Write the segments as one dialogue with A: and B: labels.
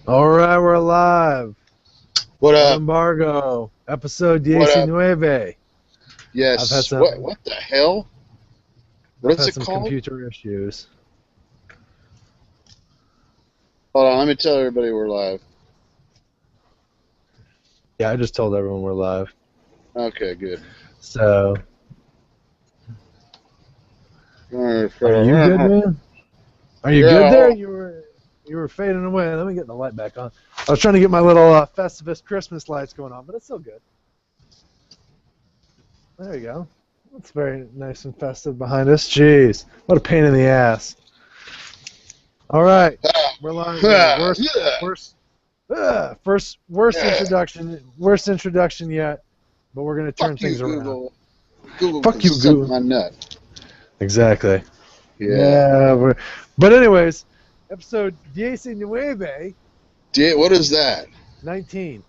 A: All right, we're live.
B: What up?
A: Embargo, episode
B: What up?
A: Diecinueve. I've had
B: Yes. What?
A: some.
B: What the hell?
A: I've
B: What is
A: had
B: it
A: some
B: called?
A: computer issues.
B: Hold on. Let me tell everybody we're live.
A: Yeah, I just told everyone we're live.
B: Okay. Good.
A: So,
B: Yeah.
A: are you good, man? Are you good there?
B: Hold
A: You were fading away. Let me get the light back on. I was trying to get my little Festivus Christmas lights going on, but it's still good. There you go. That's very nice and festive behind us. Jeez, what a pain in the ass. All right, we're live. Worst introduction yet, but we're gonna turn
B: Fuck you,
A: things around.
B: Google. Google
A: Fuck
B: can
A: you,
B: suck
A: Google.
B: my nut.
A: Exactly.
B: Yeah.
A: But anyways, episode Diecinueve,
B: What is that?
A: 19.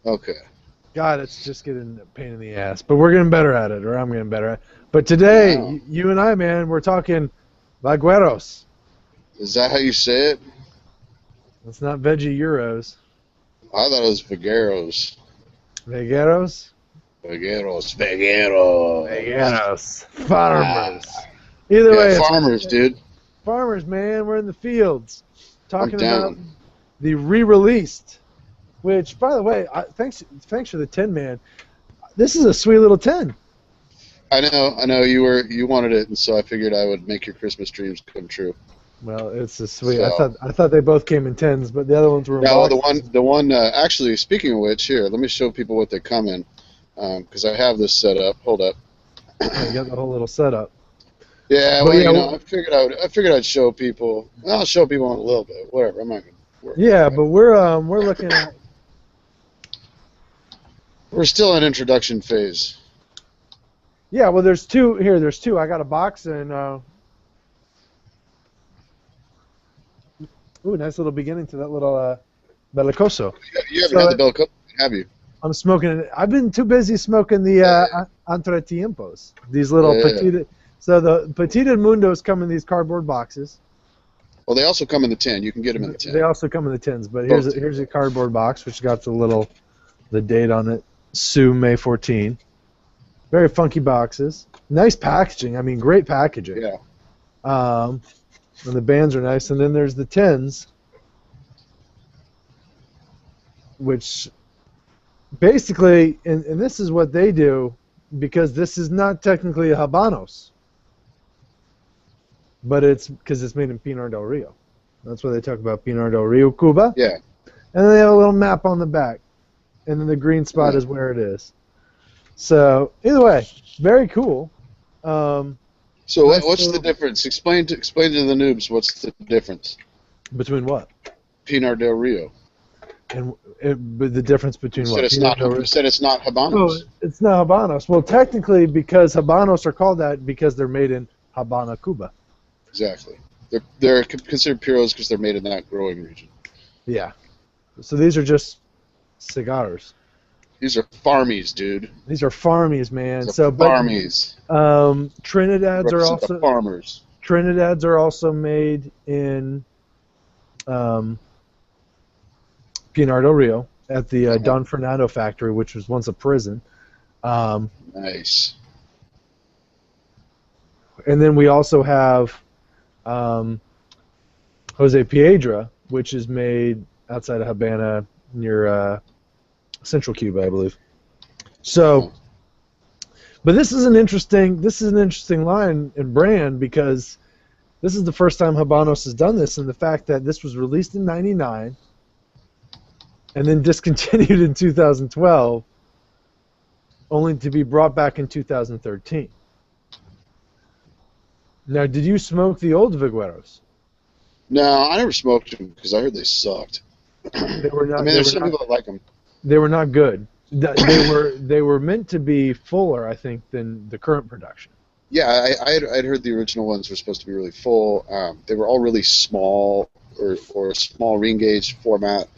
B: Okay.
A: God, it's just getting a pain in the ass, but we're getting better at it, or I'm getting better at it. But today,
B: Wow.
A: you and I, man, we're talking Vegueros.
B: Is that how you say it?
A: It's not veggie euros.
B: I thought it was Vegueros.
A: Vegueros?
B: Vegueros. Vegueros.
A: Vegueros. Farmers. Either way,
B: Farmers, dude.
A: Farmers, man. We're in the fields. Talking about
B: down.
A: the re-released, which, by the way, thanks for the 10, man. This is a sweet little 10.
B: I know. You wanted it, and so I figured I would make your Christmas dreams come true.
A: Well, it's a sweet.
B: So,
A: I thought they both came in 10s, but the other ones were in
B: no,
A: boxes.
B: the one. Actually, speaking of which, here, let me show people what they come in, because I have this set up. Hold up.
A: Oh, you got the whole little setup.
B: Yeah,
A: But
B: well,
A: yeah,
B: I figured I'd show people. I'll show people in a little bit. Whatever. I'm not gonna work.
A: Yeah, but we're looking at.
B: We're still in introduction phase.
A: Yeah, well, there's two here. There's two. I got a box and. Ooh, nice little beginning to that little Bellicoso.
B: You haven't had the Belco, have you?
A: I'm smoking it. I've been too busy smoking the Entretiempos. These little Petita. So the Petita Mundos come in these cardboard boxes.
B: Well, they also come in the tin. You can get them in the tin.
A: They also come in the tins, but here's a cardboard box which got the date on it. Sue May 14. Very funky boxes. Nice packaging. I mean, great packaging.
B: Yeah.
A: And the bands are nice. And then there's the tins, which basically, and this is what they do, because this is not technically a Habanos, but it's because it's made in Pinar del Rio. That's why they talk about Pinar del Rio, Cuba.
B: Yeah.
A: And then they have a little map on the back, and then the green spot is where it is. So either way, very cool.
B: So what's the difference? Explain to the noobs what's the difference
A: Between what?
B: Pinar del Rio.
A: And the difference between what?
B: You said it's not Habanos.
A: Oh, it's not Habanos. Well, technically, because Habanos are called that because they're made in Habana, Cuba.
B: Exactly. They're considered puros because they're made in that growing region.
A: Yeah. So these are just cigars.
B: These are farmies, dude.
A: These are farmies, man.
B: Farmies.
A: Trinidad's are also
B: farmers.
A: Trinidad's are also made in Pinar del Rio at the Don Fernando factory, which was once a prison.
B: Nice.
A: And then we also have Jose Piedra, which is made outside of Habana near Central Cuba, I believe. So, but this is an interesting line and brand, because this is the first time Habanos has done this, and the fact that this was released in '99 and then discontinued in 2012, only to be brought back in 2013. Now, did you smoke the old Vegueros?
B: No, I never smoked them because I heard they sucked.
A: They were not.
B: I mean, there's some people that like them.
A: They were not good. They were meant to be fuller, I think, than the current production.
B: Yeah, I'd heard the original ones were supposed to be really full. They were all really small or small ring gauge format,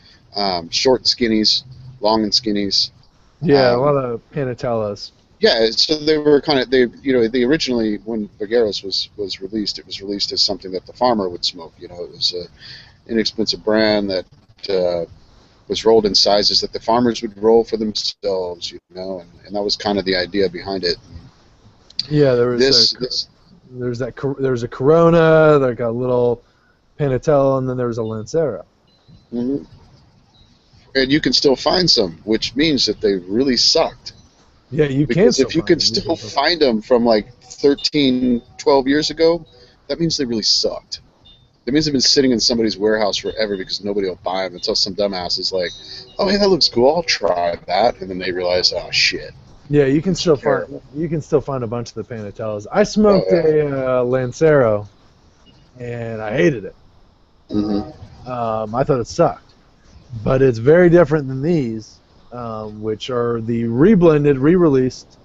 B: short and skinnies, long and skinnies.
A: Yeah, a lot of Panatellas.
B: Yeah, so they were they originally, when Vegueros was released, it was released as something that the farmer would smoke. It was an inexpensive brand that was rolled in sizes that the farmers would roll for themselves, and that was kind of the idea behind it.
A: Yeah, there's a Corona, like a little Panatella, and then there was a Lancero.
B: Mm-hmm. And you can still find some, which means that they really sucked.
A: Yeah, you can.
B: Because if you can still find them from like 13, 12 years ago, that means they really sucked. That means they've been sitting in somebody's warehouse forever because nobody will buy them until some dumbass is like, "Oh, hey, that looks cool. I'll try that," and then they realize, "Oh shit."
A: Yeah, you can still find a bunch of the Panatellas. I smoked a Lancero, and I hated it.
B: Mm-hmm.
A: I thought it sucked, but it's very different than these, which are the reblended, re-released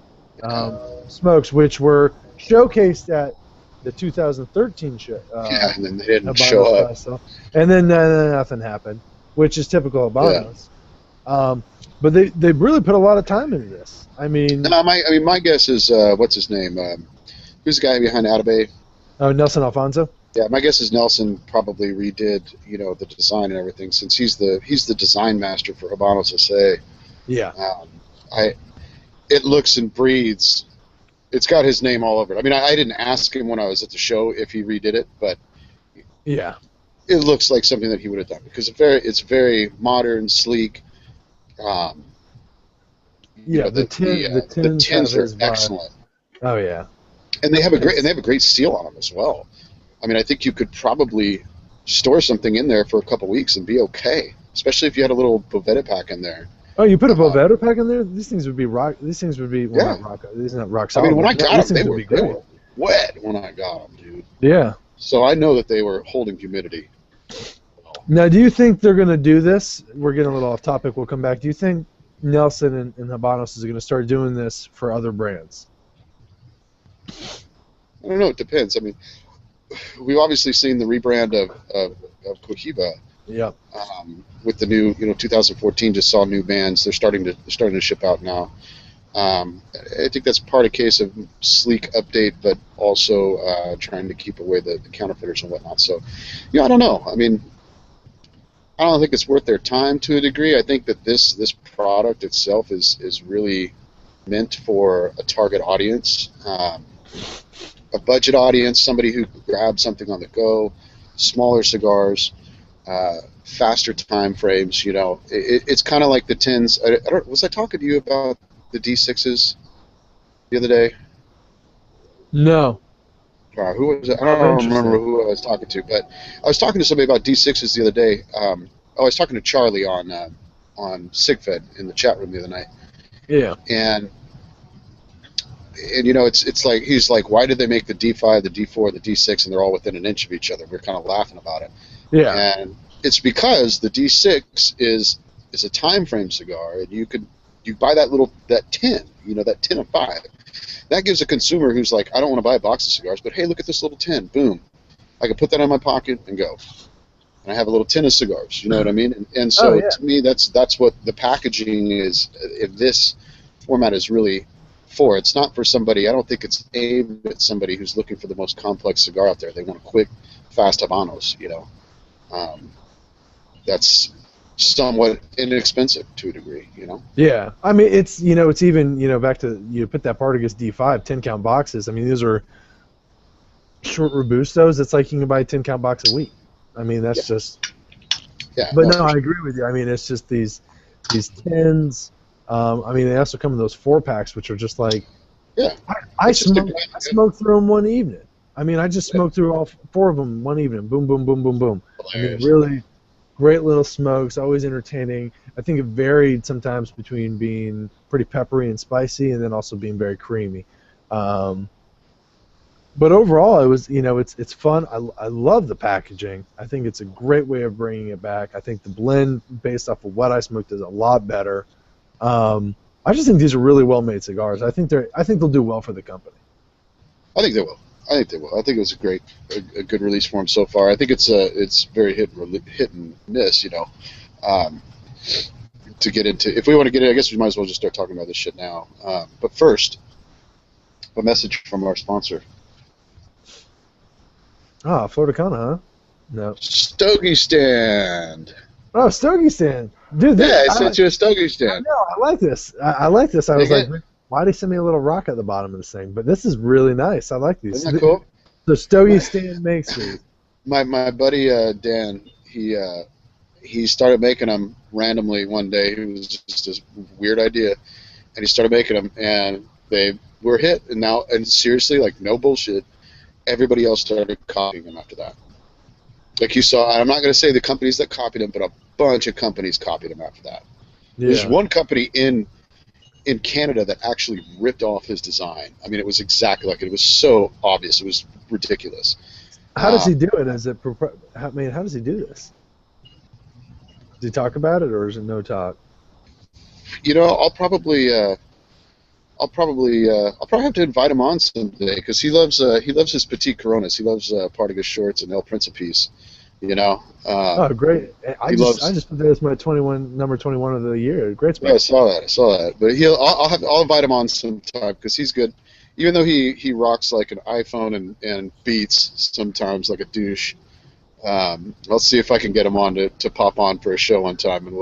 A: smokes, which were showcased at the 2013 show.
B: Yeah, and then they didn't show up.
A: Festival. And then nothing happened, which is typical of Habanos. Yeah. But they really put a lot of time into this. I mean,
B: my guess is what's his name? Who's the guy behind Atabey?
A: Oh, Nelson Alfonso.
B: Yeah, my guess is Nelson probably redid the design and everything, since he's the design master for Habanos SA.
A: Yeah.
B: It looks and breathes. It's got his name all over it. I mean, I didn't ask him when I was at the show if he redid it, but
A: yeah,
B: it looks like something that he would have done because it's very modern, sleek.
A: The
B: tins are excellent.
A: Oh yeah,
B: and they have a great seal on them as well. I mean, I think you could probably store something in there for a couple weeks and be okay, especially if you had a little Bovetta pack in there.
A: Oh, you put a Bovetta pack in there? These things would be rock. These things would be not rock. These are not rock solid.
B: I mean, when I got them, they were wet when I got them, dude.
A: Yeah.
B: So I know that they were holding humidity.
A: Now, do you think they're going to do this? We're getting a little off topic. We'll come back. Do you think Nelson and Habanos is going to start doing this for other brands?
B: I don't know. It depends. I mean, we've obviously seen the rebrand of Cohiba.
A: Yep.
B: With the new, 2014 just saw new bands. They're starting to ship out now. I think that's part of case of sleek update, but also trying to keep away the counterfeiters and whatnot. So, I don't know. I mean, I don't think it's worth their time to a degree. I think that this product itself is really meant for a target audience, a budget audience, somebody who grabs something on the go, smaller cigars. Faster time frames, it's kind of like the tins. Was I talking to you about the D6s the other day?
A: No.
B: Who was it? I don't remember who I was talking to, but I was talking to somebody about D6s the other day. I was talking to Charlie on SigFed in the chat room the other night.
A: Yeah.
B: And it's like he's like, why did they make the D5, the D4, the D6, and they're all within an inch of each other? We're kind of laughing about it.
A: Yeah.
B: And it's because the D6 is a time frame cigar, and you buy that tin, that tin of 5. That gives a consumer who's like, I don't want to buy a box of cigars, but hey, look at this little tin. Boom, I can put that in my pocket and go, and I have a little tin of cigars. You know what I mean? And so to me, that's what the packaging is. If this format is really for, it's not for somebody. I don't think it's aimed at somebody who's looking for the most complex cigar out there. They want a quick, fast Habanos. That's somewhat inexpensive to a degree,
A: Yeah, I mean it's it's even back to you put that Partagas D5 10-count boxes. I mean these are short Robustos. It's like you can buy a 10-count box a week. I mean that's just.
B: Yeah.
A: But no, I agree with you. I mean it's just these tins. I mean they also come in those 4-packs, which are just like.
B: Yeah.
A: I smoked through them one evening. I mean I just smoked through all 4 of them one evening. Boom, boom, boom, boom, boom. I mean really. Great little smokes, always entertaining. I think it varied sometimes between being pretty peppery and spicy, and then also being very creamy. But overall, it was it's fun. I love the packaging. I think it's a great way of bringing it back. I think the blend based off of what I smoked is a lot better. I just think these are really well made cigars. I think they'll do well for the company.
B: I think they will. I think it was a good release for them so far. I think it's very hit and miss, to get into. If we want to get it, I guess we might as well just start talking about this shit now. But first, a message from our sponsor.
A: Ah, Florida Cana, huh? No.
B: Stogie Stand.
A: Oh, Stogie stand, dude.
B: Yeah, I sent you a Stogie
A: I
B: stand.
A: know. I like this. I like this. I was
B: Dig
A: like,
B: it?
A: why did he send me a little rock at the bottom of this thing? But this is really nice. I like these.
B: Isn't that cool?
A: The Stogie
B: My
A: stand makes these.
B: my buddy Dan, he started making them randomly one day. It was just this weird idea, and he started making them, and they were a hit. And seriously, like no bullshit, everybody else started copying them after that. Like you saw, I'm not going to say the companies that copied them, but a bunch of companies copied them after that. There's
A: Yeah.
B: one company in Canada that actually ripped off his design. I mean, it was exactly like it. It was so obvious. It was ridiculous.
A: How does he do it? I mean, how does he do this? Does he talk about it, or is it no talk?
B: You know, I'll probably have to invite him on someday because he loves his petite Coronas. He loves parting his shorts and El Principes. You know.
A: Oh, great! I
B: loves.
A: just put that as my number 21 of the year. Great spot.
B: Yeah, I saw that. But I'll invite him on sometime because he's good. Even though he rocks like an iPhone and Beats sometimes like a douche. I'll see if I can get him on to pop on for a show one time, and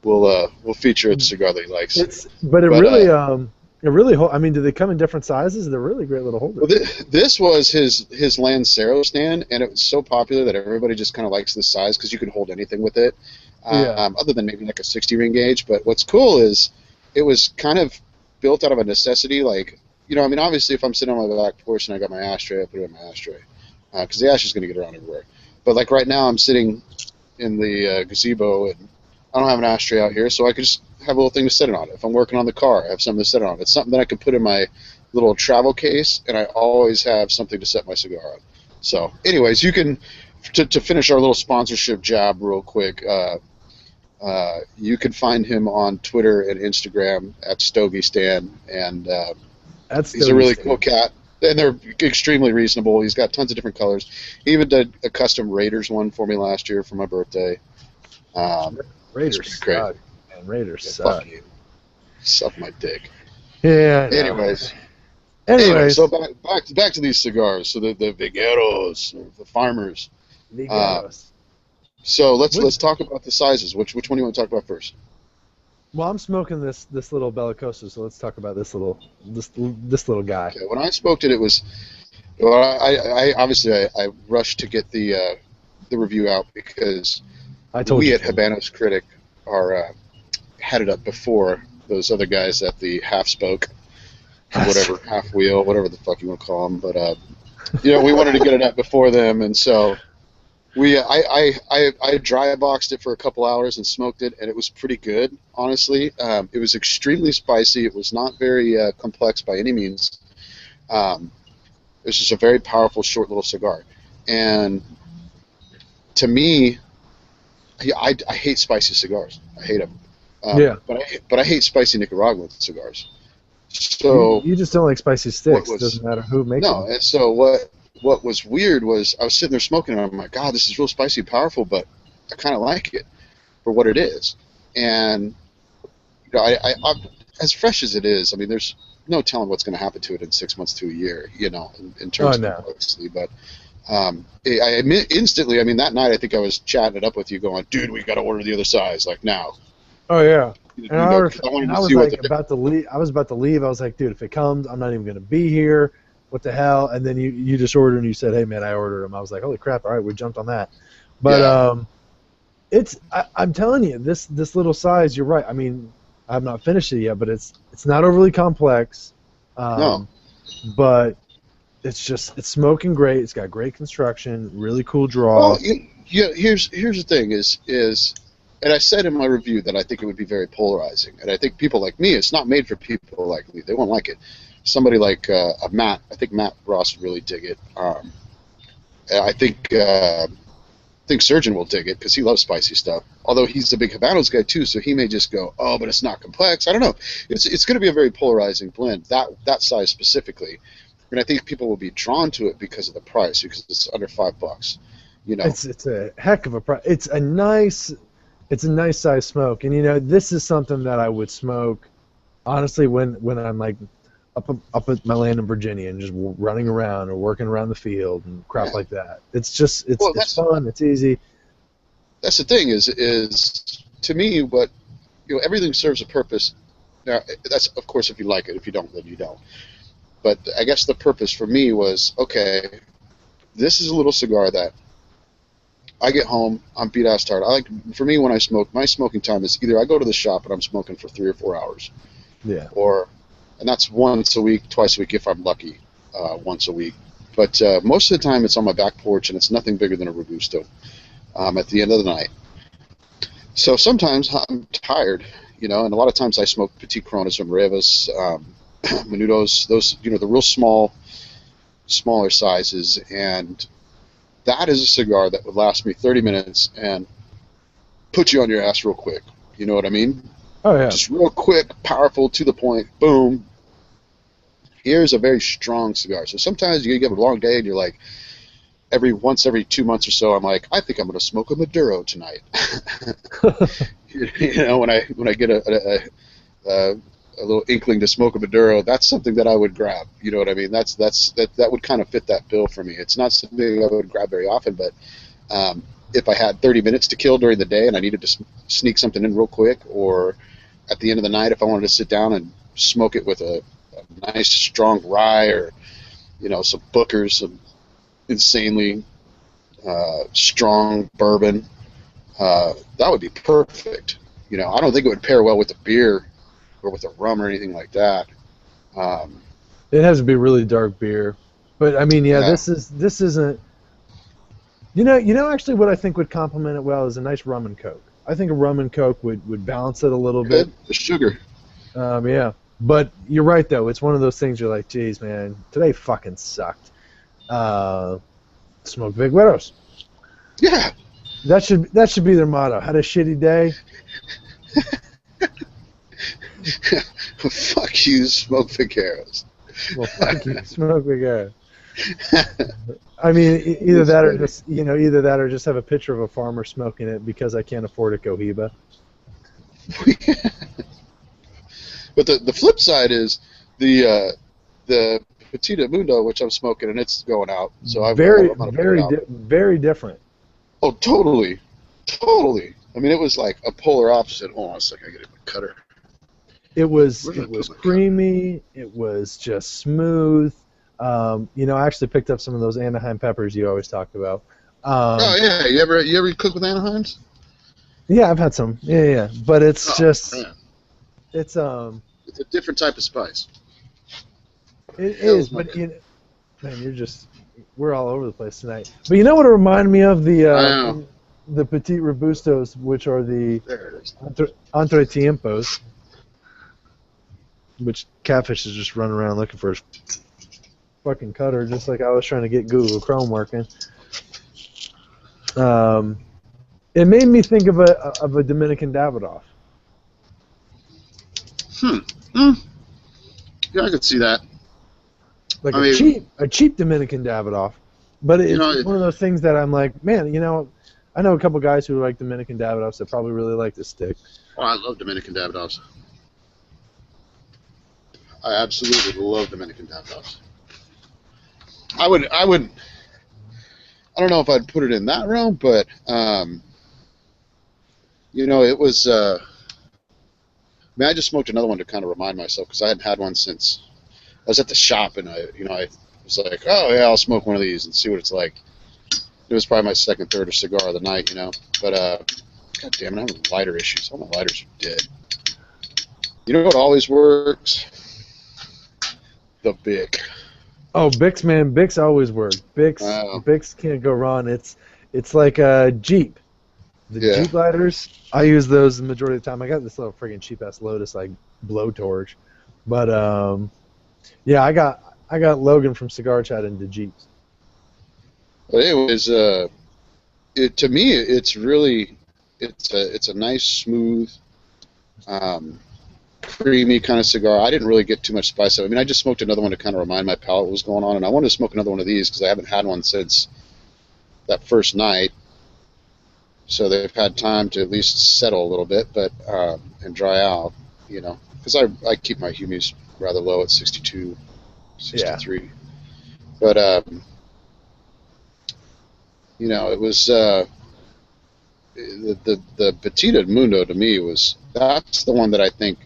B: we'll feature a cigar that he likes.
A: It really I mean, do they come in different sizes? They're really great little holders.
B: Well, this was his Lancero stand, and it was so popular that everybody just kind of likes this size because you can hold anything with it, other than maybe like a 60 ring gauge. But what's cool is it was kind of built out of a necessity. Like, you know, I mean, obviously, if I'm sitting on my back porch and I got my ashtray, I put it in my ashtray because the ash is going to get around everywhere. But like right now, I'm sitting in the gazebo, and I don't have an ashtray out here, so I could just have a little thing to set it on. If I'm working on the car, I have something to set it on. It's something that I can put in my little travel case, and I always have something to set my cigar on. So, anyways, you can, to finish our little sponsorship job real quick, you can find him on Twitter and Instagram at Stogie Stan, and he's a really cool cat. And they're extremely reasonable. He's got tons of different colors. He even did a custom Raiders one for me last year for my birthday.
A: Raiders suck. And Raiders suck.
B: Fuck you. Suck my dick.
A: Yeah.
B: Anyways, so back to these cigars. So the Vegueros, the farmers.
A: Vegueros.
B: So let's talk about the sizes. Which one do you want to talk about first?
A: Well, I'm smoking this little Bellicoso, so let's talk about this little guy.
B: Okay, when I smoked it, it was. Well, I rushed to get the review out because we at Habanos Critic had it up before those other guys at the half spoke, whatever, half wheel, whatever the fuck you want to call them. But we wanted to get it up before them, and so I dry boxed it for a couple hours and smoked it, and it was pretty good, honestly. It was extremely spicy. It was not very complex by any means. It was just a very powerful, short little cigar, and to me, I hate spicy cigars. I hate them. But I hate spicy Nicaraguan cigars. So
A: you just don't like spicy sticks. It doesn't matter who makes them.
B: No, and so what was weird was I was sitting there smoking, and I'm like, God, this is real spicy and powerful, but I kind of like it for what it is. And I as fresh as it is, I mean, there's no telling what's going to happen to it in 6 months to a year, in terms of complexity. But instantly, I mean, that night I think I was chatting it up with you, going, dude, we got to order the other size, like now.
A: Oh yeah. And I was about to leave. I was like, dude, if it comes, I'm not even going to be here. What the hell? And then you just ordered and you said, hey man, I ordered them. I was like, holy crap! All right, we jumped on that. But I'm telling you, this little size, you're right. I mean, I have not finished it yet, but it's not overly complex.
B: No.
A: But it's smoking great. It's got great construction, really cool draw.
B: Well, here's the thing is, and I said in my review that I think it would be very polarizing, and I think people like me, it's not made for people like me. They won't like it. Somebody like Matt, I think Matt Ross would really dig it. I think Surgeon will dig it because he loves spicy stuff. Although he's a big Habanos guy too, so he may just go, oh, but it's not complex. I don't know. It's going to be a very polarizing blend, that size specifically. And I think people will be drawn to it because of the price, because it's under $5.
A: It's a heck of a price. It's a nice size smoke, and this is something that I would smoke, honestly, when I'm like up at my land in Virginia and just running around or working around the field and crap like that. It's fun. It's easy.
B: that's the thing is to me what everything serves a purpose. Now that's of course if you like it. If you don't, then you don't. But I guess the purpose for me was, okay, this is a little cigar that I get home, I'm beat ass tired. For me, when I smoke, my smoking time is either I go to the shop and I'm smoking for 3 or 4 hours,
A: Yeah.
B: And that's once a week, twice a week if I'm lucky, once a week. But most of the time it's on my back porch and it's nothing bigger than a Robusto at the end of the night. So sometimes I'm tired, and a lot of times I smoke Petit Coronas or Marevas, Menudos, those, the real smaller sizes, and that is a cigar that would last me 30 minutes and put you on your ass real quick. You know what I mean?
A: Oh, yeah.
B: Just real quick, powerful, to the point, boom. Here's a very strong cigar. So sometimes you get a long day and you're like, every 2 months or so, I'm like, I think I'm going to smoke a Maduro tonight. When I get a little inkling to smoke a Maduro, that's something that I would grab. You know what I mean? That would kind of fit that bill for me. It's not something I would grab very often, but if I had 30 minutes to kill during the day and I needed to sneak something in real quick, or at the end of the night if I wanted to sit down and smoke it with a nice strong rye, or some Booker's, some insanely strong bourbon, that would be perfect. I don't think it would pair well with a beer or with a rum or anything like that.
A: It has to be really dark beer, but I mean, yeah. This isn't. Actually, what I think would complement it well is a nice rum and coke. I think a rum and coke would balance it a little bit.
B: The sugar.
A: Yeah, but you're right though. It's one of those things you're like, geez, man, today fucking sucked. Smoke Vegueros.
B: Yeah.
A: That should be their motto. Had a shitty day.
B: Fuck you, smoke Vegueros.
A: Well, fuck you, smoke Vegueros. I mean, either that or just have a picture of a farmer smoking it because I can't afford a Cohiba.
B: But the flip side is the Petita Mundo, which I'm smoking, and it's going out. So I'm
A: very different.
B: Oh, totally. I mean, it was like a polar opposite. Hold on a second, I get my cutter.
A: It was creamy. It was just smooth. I actually picked up some of those Anaheim peppers you always talked about.
B: Oh yeah, you ever cook with Anaheims?
A: Yeah, I've had some. Yeah. But it's
B: man.
A: It's
B: a different type of spice.
A: It is, but man, we're all over the place tonight. But you know what it reminded me of? The Petit Robustos, which are the Entre Tiempos, which Catfish is just running around looking for his fucking cutter, just like I was trying to get Google Chrome working. It made me think of a Dominican Davidoff.
B: Yeah, I could see that.
A: Like a cheap Dominican Davidoff, but it's one of those things that I'm like, man, I know a couple guys who like Dominican Davidoffs that probably really like this stick.
B: Oh, I love Dominican Davidoffs. I absolutely love Dominican Davidoffs. I don't know if I'd put it in that realm, but it was. I just smoked another one to kind of remind myself because I hadn't had one since I was at the shop, and I was like, oh yeah, I'll smoke one of these and see what it's like. It was probably my second, third or cigar of the night, But god damn it, I'm having lighter issues. All my lighters are dead. You know what always works? The Bic.
A: Oh, Bics, man, Bics always work. Bics can't go wrong. It's like a Jeep. The Jeep lighters, I use those the majority of the time. I got this little friggin' cheap ass Lotus like blowtorch, but yeah, I got Logan from Cigar Chat into Jeeps.
B: But anyways, to me, it's really it's a nice, smooth, creamy kind of cigar. I didn't really get too much spice out of it. I mean, I just smoked another one to kind of remind my palate what was going on, and I wanted to smoke another one of these because I haven't had one since that first night. So they've had time to at least settle a little bit, but and dry out, because I keep my humies rather low at 62, 63. Yeah. But it was the Petita Mundo to me that's the one that I think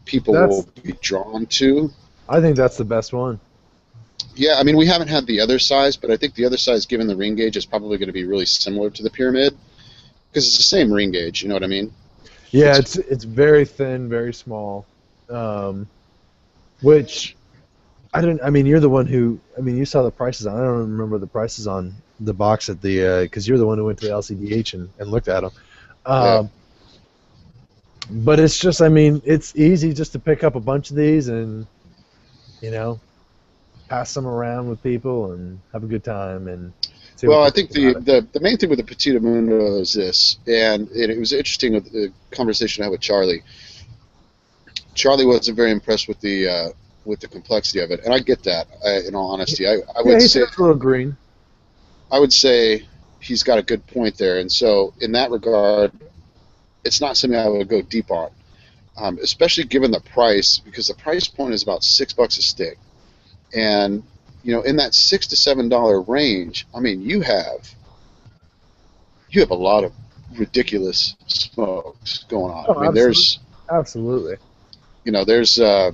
B: people will be drawn to.
A: I think that's the best one.
B: Yeah, I mean, we haven't had the other size, but I think the other size, given the ring gauge, is probably going to be really similar to the Pyramid because it's the same ring gauge. You know what I mean?
A: Yeah, it's very thin, very small, which I didn't. I mean, you're the one who. I mean, you saw the prices on. I don't remember the prices on the box at the because you're the one who went to the LCDH and looked at them.
B: Yeah.
A: But it's just, I mean, it's easy just to pick up a bunch of these and, you know, pass them around with people and have a good time and.
B: Well, I think the main thing with the Petita Mundo is this, and it was interesting with the conversation I had with Charlie. Charlie wasn't very impressed with the complexity of it, and I get that. In all honesty, I would say
A: it's a little green.
B: I would say he's got a good point there, and so in that regard, it's not something I would go deep on, especially given the price, because the price point is about $6 a stick, and you know, in that $6 to $7 range, I mean, you have a lot of ridiculous smokes going on.
A: Oh,
B: I mean, there's
A: absolutely.
B: You know, there's there's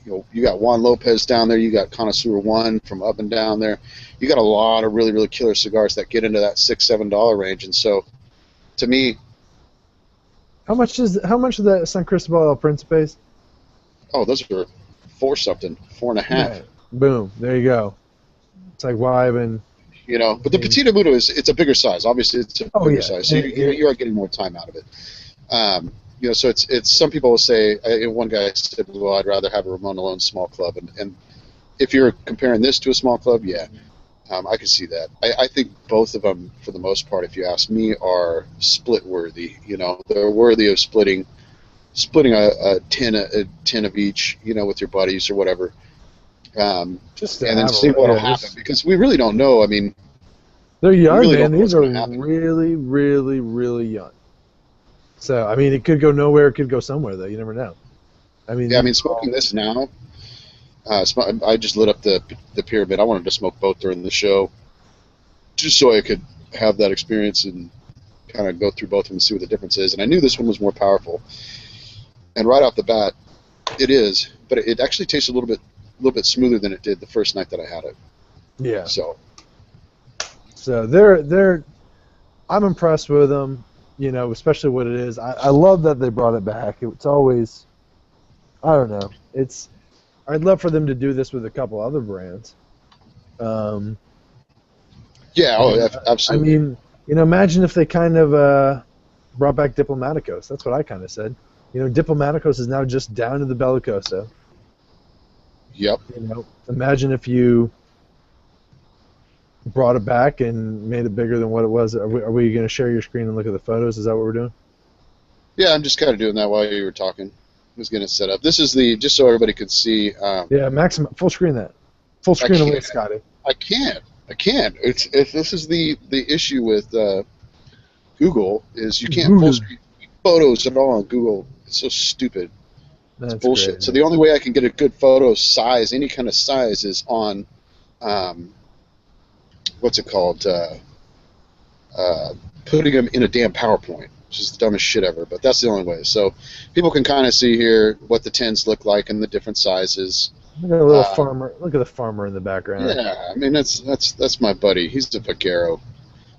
B: you got Juan Lopez down there, you got Connoisseur One from up and down there. You got a lot of really killer cigars that get into that $6-7 range, and so to me,
A: how much of that San Cristobal El Principes?
B: Oh, those are $4-something, $4.5.
A: Yeah. Boom, there you go. It's like why I've been.
B: You know, but the Petita Mundo it's a bigger size. Obviously, it's a bigger size, so you are getting more time out of it. You know, so it's some people will say. One guy said, "Well, I'd rather have a Ramon Alone small club," and if you're comparing this to a small club, yeah, I can see that. I think both of them, for the most part, if you ask me, are split worthy. You know, they're worthy of splitting a tin of each, you know, with your buddies or whatever. Just and then see what'll happen, because we really don't know. I mean,
A: they're young, man. These are really young. So I mean, it could go nowhere. It could go somewhere, though. You never know. I mean,
B: yeah. I mean, smoking this now. I just lit up the Pyramid. I wanted to smoke both during the show, just so I could have that experience and kind of go through both of them and see what the difference is. And I knew this one was more powerful. And right off the bat, it is, but it actually tastes a little bit smoother than it did the first night that I had it.
A: Yeah.
B: So
A: they're I'm impressed with them, you know, especially what it is. I love that they brought it back. It's always, I don't know. I'd love for them to do this with a couple other brands.
B: Yeah. Oh, absolutely.
A: I mean, you know, imagine if they kind of brought back Diplomaticos. That's what I kind of said. You know, Diplomaticos is now just down to the Bellicoso.
B: Yep.
A: You know, imagine if you brought it back and made it bigger than what it was. Are we going to share your screen and look at the photos? Is that what we're doing?
B: Yeah, I'm just kind of doing that while you were talking. I was getting it set up. This is just so everybody could see.
A: Yeah, maximum full screen that. Full screen away, Scotty.
B: I can't. This is the issue with Google is you can't full screen photos at all on Google. It's so stupid. It's bullshit. Great, so the only way I can get a good photo size, any kind of size, is on what's it called? Putting them in a damn PowerPoint, which is the dumbest shit ever. But that's the only way. So people can kind of see here what the tins look like and the different sizes.
A: Look at the little farmer. Look at the farmer in the background.
B: Yeah, I mean that's my buddy. He's a Veguero.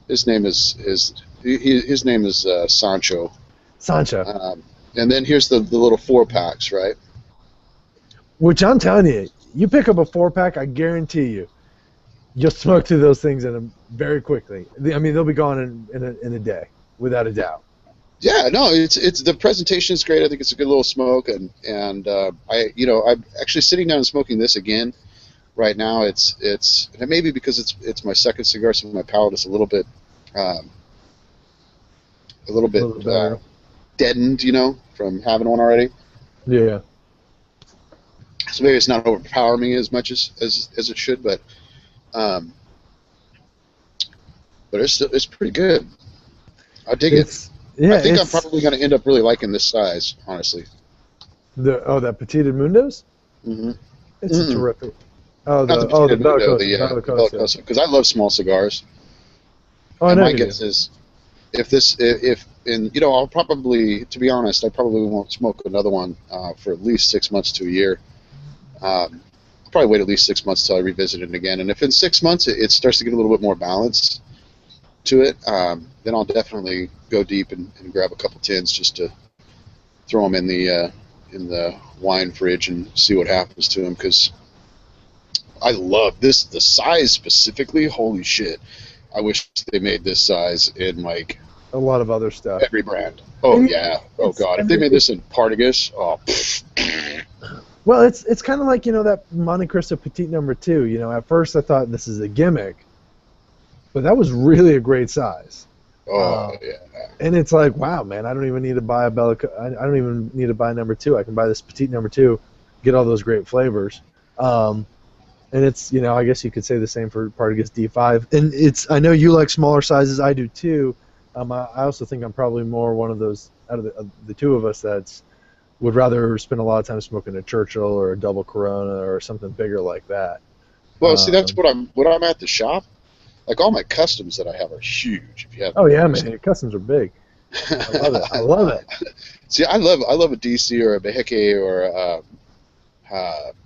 B: His name is Sancho.
A: Sancho.
B: And then here's the little 4-packs, right?
A: Which I'm telling you, you pick up a 4-pack, I guarantee you'll smoke through those things very quickly. I mean, they'll be gone in a day, without a doubt.
B: Yeah, no, it's the presentation is great. I think it's a good little smoke, and I'm actually sitting down and smoking this again right now. It's and maybe because it's my second cigar, so my palate is a little bit deadened, you know, from having one already.
A: Yeah.
B: So maybe it's not overpowering me as much as it should, but it's pretty good. I dig it.
A: Yeah,
B: I think I'm probably going to end up really liking this size, honestly.
A: That Petita Mundos?
B: Mm-hmm.
A: It's a terrific. The
B: Bellicoso, because I love small cigars.
A: Oh, I
B: And
A: know
B: my
A: you do.
B: guess is, if and you know, I'll probably, to be honest, I probably won't smoke another one for at least 6 months to a year. I'll probably wait at least 6 months till I revisit it again. And if in 6 months it starts to get a little bit more balance to it, then I'll definitely go deep and grab a couple tins just to throw them in the wine fridge and see what happens to them. Because I love this, the size specifically. Holy shit! I wish they made this size in like
A: A lot of other stuff.
B: every brand. Oh
A: And
B: yeah. Oh
A: it's
B: god.
A: I
B: If they
A: mean,
B: made this in Partagas, oh.
A: well, it's kind of like, that Monte Cristo Petite Number 2. At first I thought this is a gimmick, but that was really a great size.
B: Oh
A: Um,
B: yeah.
A: and it's like, wow, man, I don't even need to buy a Bella. I don't even need to buy number 2. I can buy this Petite Number 2, get all those great flavors. And it's, I guess you could say the same for Partagas D5. And I know you like smaller sizes. I do too. I also think I'm probably more one of those out of the two of us would rather spend a lot of time smoking a Churchill or a double Corona or something bigger like that.
B: Well, see, that's
A: Um,
B: what I'm at the shop. Like all my customs that I have are huge. If you
A: oh
B: haven't
A: yeah, man,
B: noticed.
A: your customs are big. I love it. I love it.
B: See, I love a DC or a Beheke or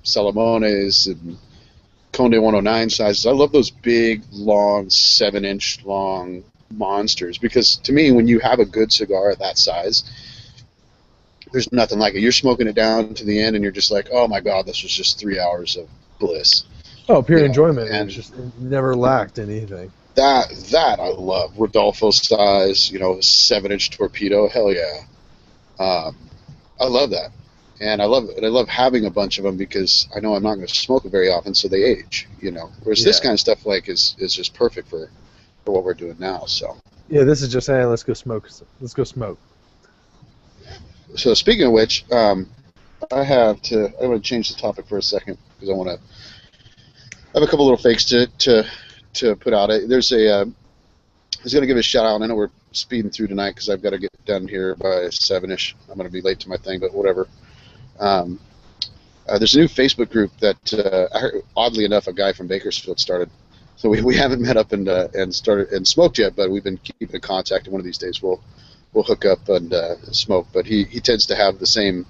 B: Salamones and Conde 109 sizes. I love those big, long, 7-inch long monsters because to me, when you have a good cigar at that size, there's nothing like it. You're smoking it down to the end, and you're just like, oh my god, this was just 3 hours of bliss.
A: Oh, pure
B: You know,
A: enjoyment.
B: and
A: It's just it never lacked anything.
B: that I love. Rodolfo size, 7-inch torpedo. Hell yeah. Um, I love that, and I love having a bunch of them because I know I'm not going to smoke it very often, so they age. Whereas this
A: Yeah.
B: kind of stuff is just perfect for what we're doing now.
A: Yeah, this is just saying, let's go smoke. Let's go smoke.
B: So speaking of which, I want to change the topic for a second because I have a couple little fakes to put out. I was going to give a shout out. I know we're speeding through tonight because I've got to get done here by 7-ish. I'm going to be late to my thing, but whatever. There's a new Facebook group that I heard, oddly enough, a guy from Bakersfield started. So we haven't met up and started and smoked yet, but we've been keeping in contact. And one of these days we'll hook up and smoke. But he tends to have the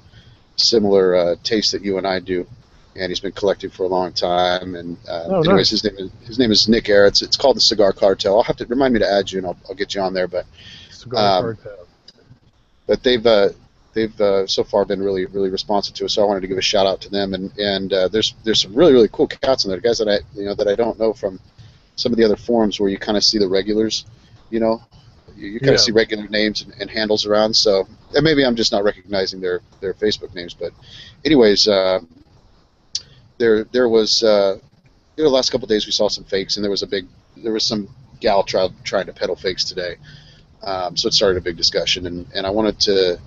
B: similar taste that you and I do, and he's been collecting for a long time. And anyways,
A: Nice.
B: his name is Nick Air. It's called the Cigar Cartel. I'll have to remind me to add you, and I'll get you on there. But
A: Cigar Cartel.
B: but they've so far been really really responsive to us. So I wanted to give a shout out to them. And there's some really really cool cats in there, guys that I don't know from some of the other forums where you kind of see the regulars, you kind of see regular names and handles around. So and maybe I'm just not recognizing their Facebook names. But anyways, there was the last couple of days we saw some fakes, and there was some gal trying to peddle fakes today. So it started a big discussion, and I wanted to,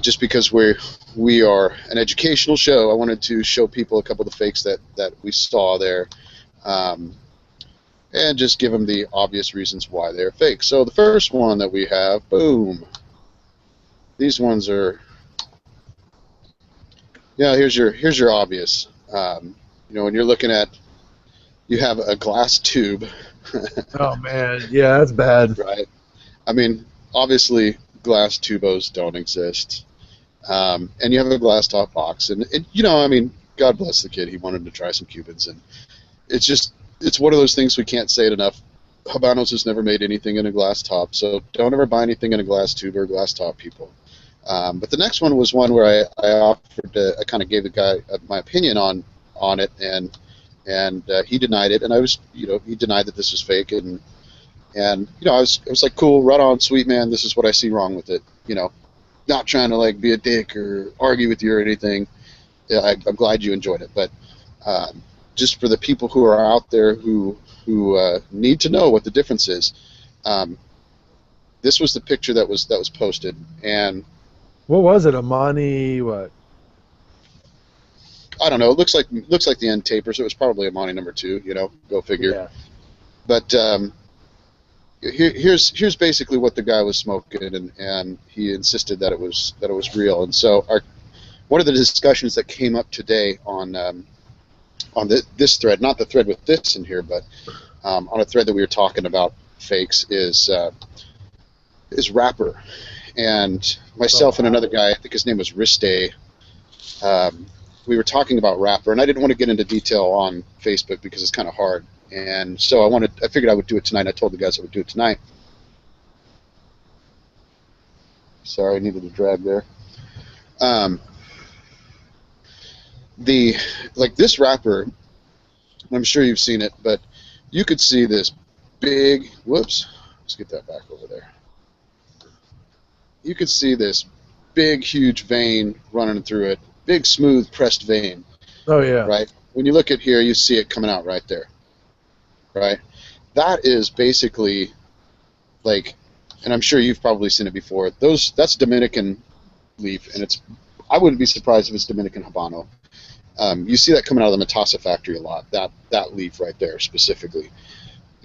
B: just because we are an educational show, I wanted to show people a couple of the fakes that we saw there. And just give them the obvious reasons why they're fake. So the first one that we have, boom. These ones are, here's your obvious. When you're looking at, you have a glass tube.
A: Oh man, yeah, that's bad.
B: Right. I mean, obviously glass tubos don't exist. And you have a glass top box, and God bless the kid. He wanted to try some Cubans, and it's one of those things we can't say it enough. Habanos has never made anything in a glass top, so don't ever buy anything in a glass tube or a glass top, people. But the next one was one where I kind of gave the guy my opinion on it, and he denied it, and he denied that this was fake, and I was like, cool, right on, sweet man, this is what I see wrong with it, not trying to like be a dick or argue with you or anything. Yeah, I'm glad you enjoyed it, but just for the people who are out there who need to know what the difference is, this was the picture that was posted, and
A: What was it? Amani? What?
B: I don't know. It looks like the end tapers. It was probably Amani number 2. Go figure.
A: Yeah.
B: But here's basically what the guy was smoking, and he insisted that it was real. And so one of the discussions that came up today on this thread, not the thread with this in here, but on a thread that we were talking about fakes is wrapper, and myself and another guy, I think his name was Riste, we were talking about wrapper, and I didn't want to get into detail on Facebook because it's kind of hard, and so I figured I would do it tonight. I told the guys I would do it tonight. Sorry, I needed a drag there. This wrapper, I'm sure you've seen it, but you could see this big, whoops, let's get that back over there. You could see this big, huge vein running through it, big, smooth, pressed vein.
A: Oh, yeah.
B: Right? When you look at here, you see it coming out right there. Right? That is basically, like, and I'm sure you've probably seen it before, that's Dominican leaf, and I wouldn't be surprised if it's Dominican Habano. You see that coming out of the Matassa factory a lot, that leaf right there specifically.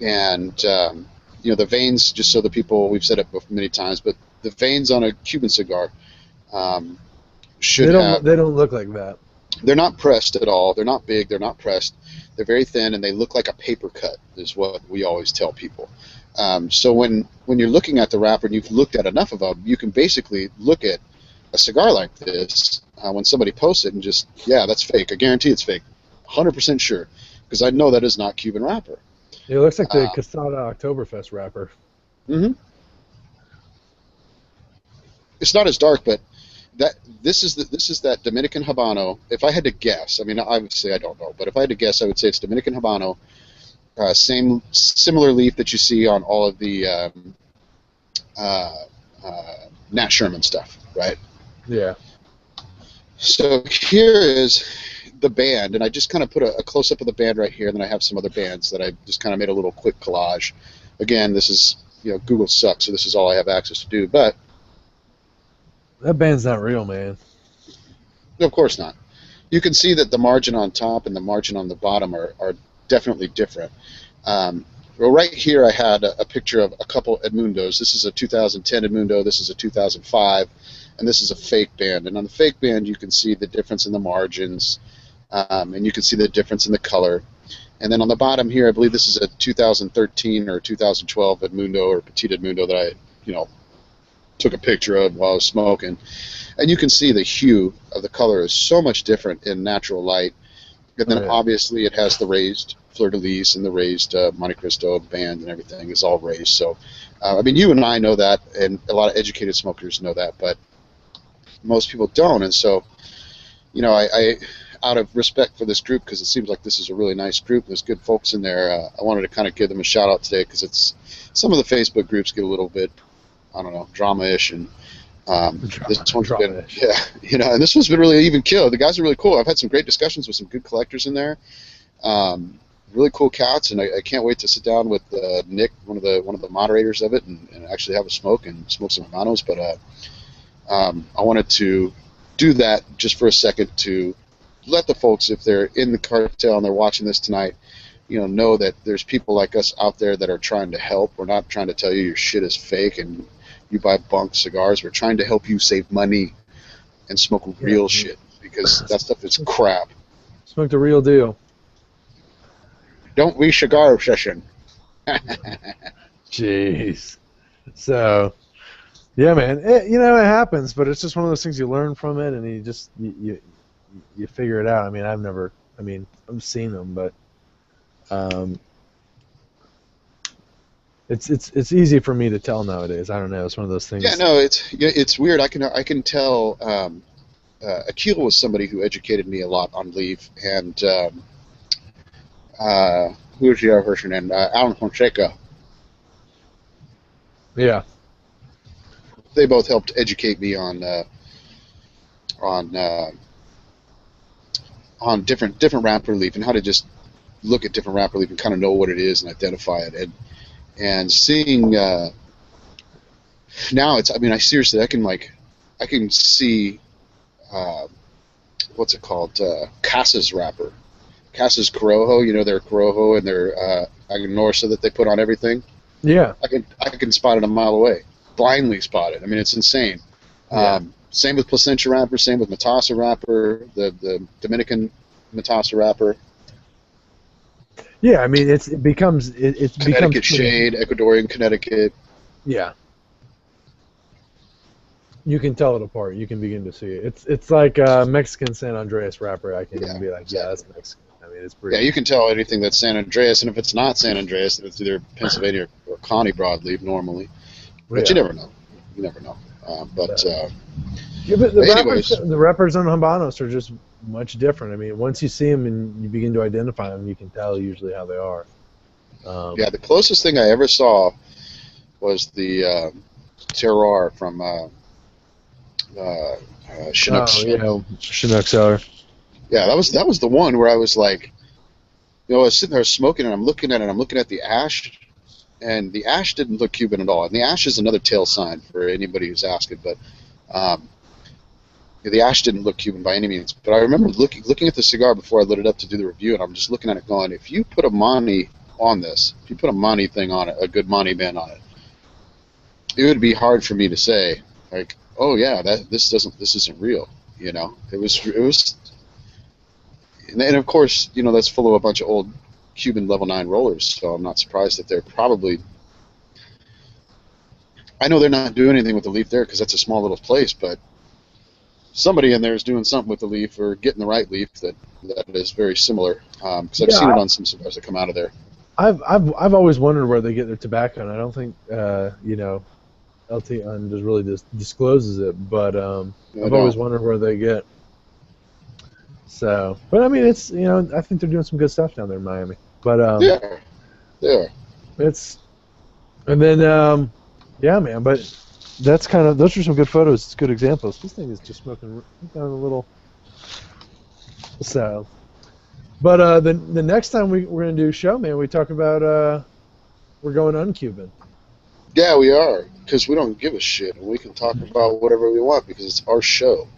B: And, the veins, just so the people, we've said it many times, but the veins on a Cuban cigar
A: they don't look like that.
B: They're not pressed at all. They're not big. They're not pressed. They're very thin, and they look like a paper cut is what we always tell people. So when you're looking at the wrapper and you've looked at enough of them, you can basically look at a cigar like this when somebody posts it and just, yeah, that's fake. I guarantee it's fake. 100% sure, because I know that is not Cuban wrapper.
A: It looks like the Casada Oktoberfest wrapper.
B: Mm-hmm. It's not as dark, but this is that Dominican Habano. If I had to guess, I mean, obviously I don't know, but if I had to guess, I would say it's Dominican Habano. Similar leaf that you see on all of the Nat Sherman stuff, right?
A: Yeah.
B: So here is the band, and I just kind of put a close-up of the band right here, and then I have some other bands that I just kind of made a little quick collage. Again, this is, Google sucks, so this is all I have access to do, but
A: that band's not real, man.
B: Of course not. You can see that the margin on top and the margin on the bottom are definitely different. Well, right here I had a picture of a couple Edmundos. This is a 2010 Edmundo, this is a 2005, and this is a fake band. And on the fake band you can see the difference in the margins, and you can see the difference in the color. And then on the bottom here, I believe this is a 2013 or 2012 Edmundo or Petit Edmundo that I, took a picture of while I was smoking. And you can see the hue of the color is so much different in natural light. And then obviously it has the raised fleur-de-lis and the raised Monte Cristo band and everything is all raised. So, you and I know that, and a lot of educated smokers know that, but most people don't. And so, I out of respect for this group, because it seems like this is a really nice group, there's good folks in there, I wanted to kind of give them a shout out today, because some of the Facebook groups get a little bit, I don't know, drama-ish, and this one's been, and this one's been really even killed. The guys are really cool. I've had some great discussions with some good collectors in there. Really cool cats, and I can't wait to sit down with Nick, one of the moderators of it, and actually have a smoke and smoke some Hermanos. But I wanted to do that just for a second to let the folks, if they're in the cartel and they're watching this tonight, know that there's people like us out there that are trying to help. We're not trying to tell you your shit is fake and you buy bunk cigars. We're trying to help you save money and smoke real shit, because that stuff is crap.
A: Smoke the real deal.
B: Don't we cigar session?
A: Jeez. So, yeah, man. It happens, but it's just one of those things you learn from it, and you figure it out. I've seen them, but it's easy for me to tell nowadays. I don't know. It's one of those things.
B: Yeah, no, it's weird. I can tell. Akil was somebody who educated me a lot on leaf, and who is the other person? And Alan Fonseca.
A: Yeah.
B: They both helped educate me on different wrapper leaf and how to just look at different wrapper leaf and kind of know what it is and identify it. And seeing now it's, I seriously, I can see what's it called, Casa's wrapper, Casa's Corojo, their Corojo and their Agnorsa that they put on everything.
A: Yeah,
B: I can spot it a mile away, blindly spot it. It's insane.
A: Yeah.
B: Same with Placentia wrapper, same with Matassa wrapper, the Dominican Matassa wrapper.
A: Yeah, I mean it becomes
B: Connecticut shade, Ecuadorian Connecticut.
A: Yeah. You can tell it apart. You can begin to see it. It's like Mexican San Andreas wrapper. I can
B: Yeah,
A: be like, yeah,
B: exactly.
A: that's Mexican. I mean, it's pretty.
B: Yeah, you can tell anything that's San Andreas, and if it's not San Andreas, then it's either Pennsylvania or Connie broadleaf normally. But you
A: Yeah.
B: never know. You never know.
A: Yeah, but
B: But anyways,
A: the wrappers on Habanos are just much different. I mean, once you see them and you begin to identify them, you can tell usually how they are.
B: yeah, the closest thing I ever saw was the terroir from Chinook's.
A: Oh, yeah, Chinook cellar.
B: Yeah, that was the one where I was like, I was sitting there smoking, and I'm looking at it, and I'm looking at the ash, and the ash didn't look Cuban at all. And the ash is another tail sign for anybody who's asking, but the ash didn't look Cuban by any means. But I remember looking at the cigar before I lit it up to do the review, and I'm just looking at it going, if you put a Monty on this, if you put a Monty thing on it, a good Monty band on it, it would be hard for me to say, like, oh yeah, this isn't real. It was, and of course, that's full of a bunch of old Cuban level 9 rollers. So I'm not surprised that they're probably. I know they're not doing anything with the leaf there because that's a small little place, but somebody in there is doing something with the leaf or getting the right leaf that is very similar. Because I've seen it on some cigars that come out of there.
A: I've always wondered where they get their tobacco, and I don't think LT just really discloses it, but I've always wondered where they get. So, but I mean, it's I think they're doing some good stuff down there in Miami. But
B: yeah,
A: it's, and then yeah, man. But that's those are some good photos. It's good examples. This thing is just smoking down a little. So, but the next time we're gonna do a show, man, we talk about we're going un-Cuban.
B: Yeah, we are, because we don't give a shit, and we can talk about whatever we want because it's our show.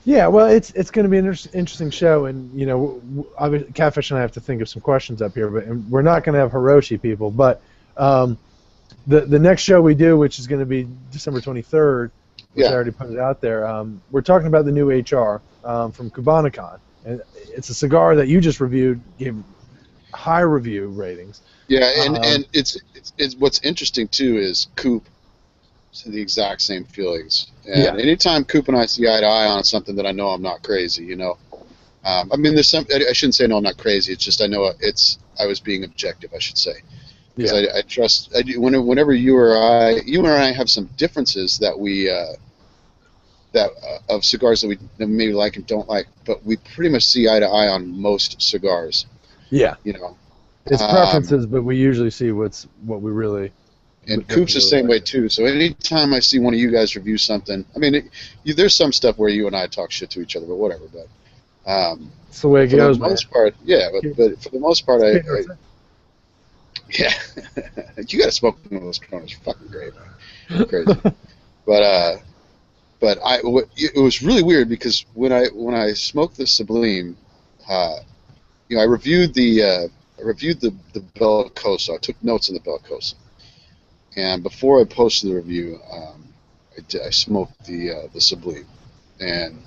A: Yeah, well, it's going to be an interesting show, and obviously, Catfish and I have to think of some questions up here, but we're not going to have Hiroshi people. But the next show we do, which is going to be December 23rd, which I already put it out there, we're talking about the new HR from Cubanicon, and it's a cigar that you just reviewed, gave high review ratings.
B: Yeah, and it's what's interesting too is Coop. The exact same feelings. And anytime Coop and I see eye to eye on something that I know I'm not crazy, I mean, there's some. I shouldn't say no, I'm not crazy. It's just I know I was being objective, I should say. Because I trust. Whenever you and I have some differences that we of cigars that we maybe like and don't like, but we pretty much see eye to eye on most cigars.
A: Yeah. It's preferences, but we usually see what we really.
B: And Coop's the same way too. So anytime I see one of you guys review something, I mean, there's some stuff where you and I talk shit to each other, but whatever. But
A: it's the way it goes.
B: For the most part, yeah. But for the most part, yeah, you got to smoke one of those Coronas. Fucking great, man. Crazy. But it was really weird because when I smoked the Sublime, I reviewed the Bellicoso. I took notes on the Bellicoso. And before I posted the review, I smoked the Sublime. And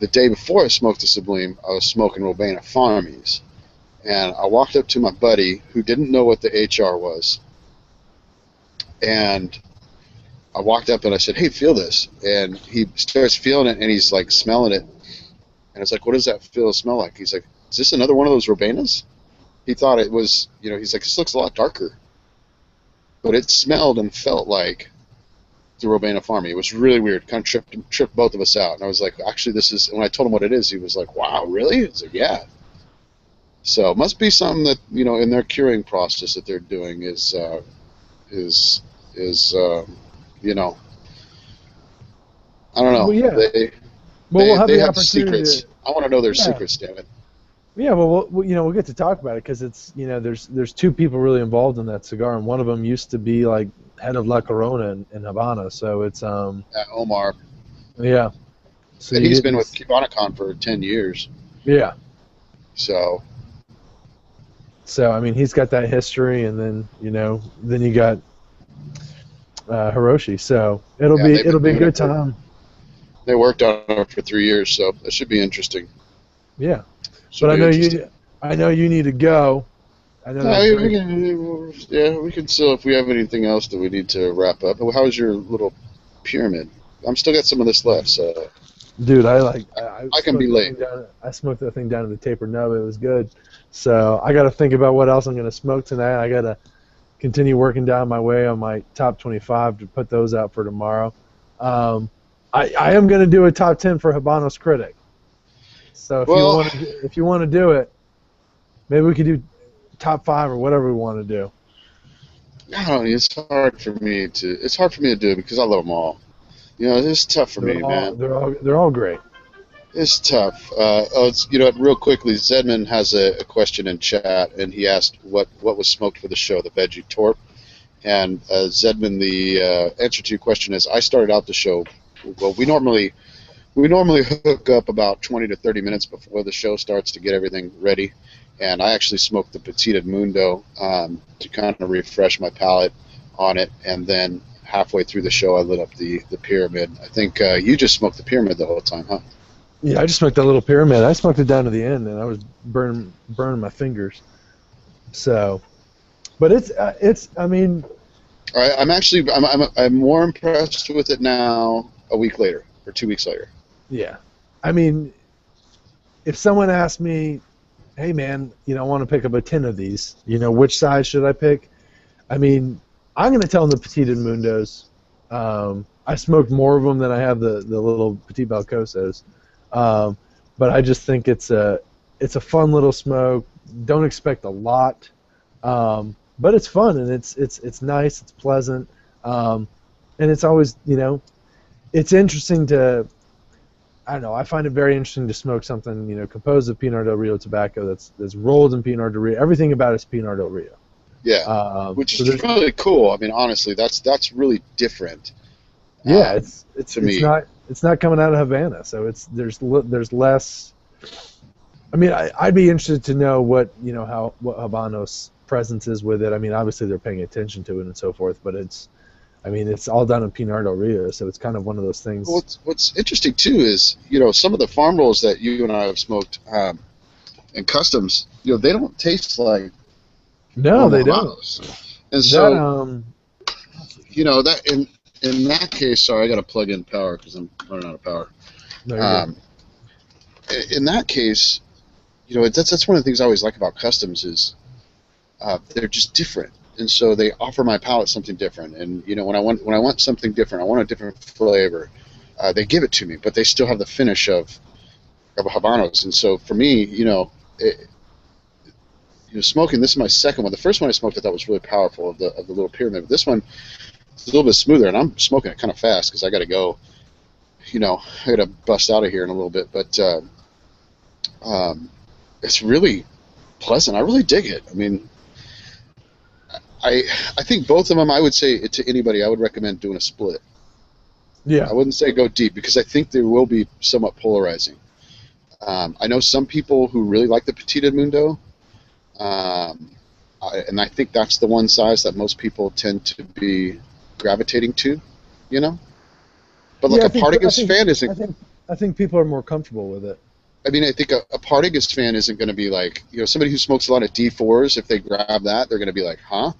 B: the day before I smoked the Sublime, I was smoking Robena Farmies. And I walked up to my buddy who didn't know what the HR was. And I walked up and I said, hey, feel this. And he starts feeling it and he's like smelling it. And it's like, what does that smell like? He's like, is this another one of those Robenas? He thought it was, he's like, this looks a lot darker. But it smelled and felt like the Robena Farmy. It was really weird. Kind of tripped both of us out. And I was like, actually, this is. When I told him what it is, he was like, wow, really? I was like, yeah. So it must be something that in their curing process that they're doing is I don't know.
A: Well, yeah.
B: We'll
A: have
B: the
A: opportunity.
B: Secrets. I want to know their secrets, damn it.
A: Yeah, well, we'll get to talk about it because it's there's two people really involved in that cigar, and one of them used to be like head of La Corona in Havana, so it's
B: Omar.
A: Yeah. So
B: and he's been with Cubanicon for 10 years.
A: Yeah.
B: So
A: I mean, he's got that history, and then then you got Hiroshi, so it'll be a good time.
B: They worked on it for 3 years, so that should be interesting.
A: Yeah. But I know you need to go. I know that was
B: No, we
A: very.
B: can, yeah, we can still, if we have anything else that we need to wrap up. How's your little pyramid? I'm still got some of this left, so
A: Dude, I
B: I can be
A: smoked that
B: late.
A: thing down. I smoked that thing down to the taper nub. It was good. So I got to think about what else I'm gonna smoke tonight. I got to continue working down my way on my top 25 to put those out for tomorrow. Um, I am gonna do a top 10 for Habanos Critic. So
B: Well,
A: if you want to do it, maybe we could do top 5 or whatever we want to do.
B: I don't know. It's hard for me to do it because I love them all. It's tough for me, man.
A: They're all great.
B: It's tough. Real quickly, Zedman has a question in chat, and he asked what was smoked for the show, the veggie torp. And Zedman, the answer to your question is, I started out the show. Well, we normally hook up about 20 to 30 minutes before the show starts to get everything ready, and I actually smoked the Petita Mundo to kind of refresh my palate on it, and then halfway through the show I lit up the pyramid. I think you just smoked the pyramid the whole time, huh?
A: Yeah, I just smoked that little pyramid. I smoked it down to the end, and I was burning my fingers. So, but it's. I mean,
B: All right, I'm more impressed with it now a week later or 2 weeks later.
A: yeah. I mean, if someone asked me, "Hey, man, I want to pick up a 10 of these. Which size should I pick?" I mean, I'm going to tell them the Petite Mundos. I smoked more of them than I have the little Petit Balcosos. But I just think it's a fun little smoke. Don't expect a lot, but it's fun and it's nice. It's pleasant, and it's always it's interesting to. I don't know. I find it very interesting to smoke something composed of Pinar del Rio tobacco that's rolled in Pinar del Rio. Everything about it's Pinar del Rio.
B: Yeah, which is really cool. I mean, honestly, that's really different.
A: Yeah, it's
B: me.
A: It's not coming out of Havana, so there's less. I mean, I'd be interested to know what Habanos' presence is with it. I mean, obviously they're paying attention to it and so forth, but it's all done in Pinar del Rio, so it's kind of one of those things.
B: Well, what's interesting too is some of the farm rolls that you and I have smoked and customs, they don't taste like.
A: No, they
B: Habanos.
A: don't.
B: And so that in that case, sorry, I got to plug in power because I'm running out of power.
A: No,
B: in that case, that's one of the things I always like about customs is they're just different, and so they offer my palate something different. And when I want something different, I want a different flavor. They give it to me, but they still have the finish of Habanos. And so for me, smoking, this is my second one. The first one I smoked I thought was really powerful of the little pyramid. But this one is a little bit smoother, and I'm smoking it kind of fast because I got to go. I got to bust out of here in a little bit, but it's really pleasant. I really dig it. I mean, I think both of them. I would say to anybody, I would recommend doing a split.
A: Yeah.
B: I wouldn't say go deep because I think they will be somewhat polarizing. I know some people who really like the Petita Mundo. And I think that's the one size that most people tend to be gravitating to, But like a Partagas fan isn't.
A: I think people are more comfortable with it.
B: I mean, I think a Partagas fan isn't going to be like, somebody who smokes a lot of D4s. If they grab that, they're going to be like, huh?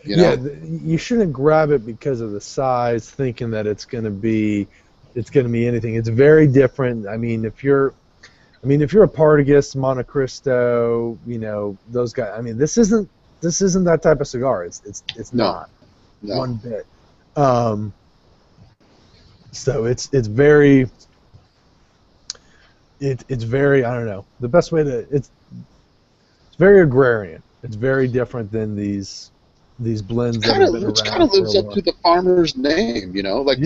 A: Yeah, you shouldn't grab it because of the size, thinking that it's going to be anything. It's very different. I mean, if you're a Partagas, Montecristo, those guys. I mean, this isn't that type of cigar. It's not one bit. So it's very I don't know, the best way to it's very agrarian. It's very different than these blends that have been around.
B: It kind of lives up to the farmer's name, like